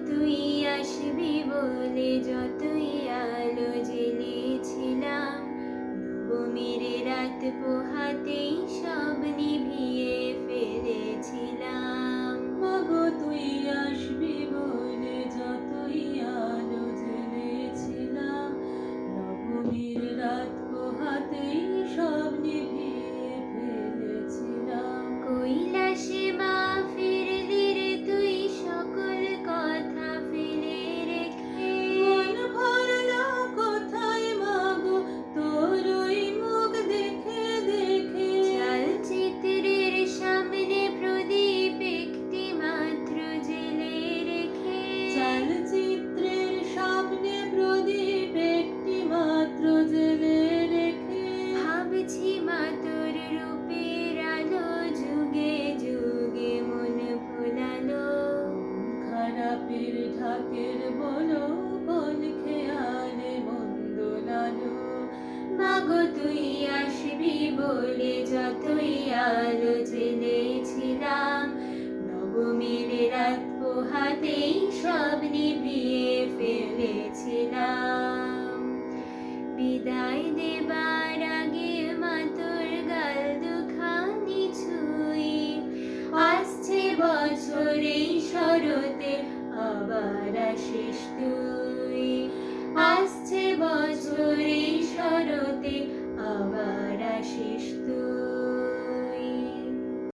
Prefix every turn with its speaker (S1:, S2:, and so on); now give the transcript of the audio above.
S1: তুই আসবি বলে যতই আলো জ্বেলেছিলাম, নবমীর রাত পোহাতেই সব নিভিয়ে ফেলেছিলাম।
S2: মাগো তুই আসবি বলে যতই আলো জ্বেলেছিলাম, নবমীর রাত পোহাতেই সব নিভিয়ে ফেলেছিলাম।
S1: কৈলাসে মা ফিরলি রে তুই সকল কথা ফেলে রেখে,
S2: মন ভরলো কোথায় মাগো তোর ওই মুখ দেখে দেখে।
S1: চালচিত্রের সামনে প্রদীপ একটি মাত্র জেলে রেখে,
S2: চালচিত্রের সামনে প্রদীপ একটি মাত্র জেলে রেখে।
S1: ভাবছি মা তোর রূপের আলো যুগে যুগে মন ভোলালো।
S2: খারাপের ঢাকের বলো কোন খেয়ালে মন দোলালো।
S1: মাগো তুই আসবি বলে যতই আলো জ্বেলেছিলাম, নবমীর রাত পোহাতেই সব নিভিয়ে ফেলেছিলাম। বিদায় দেবার আগে মা তোর গাল দুখানি ছুঁই, আসছে বছর এই শরতে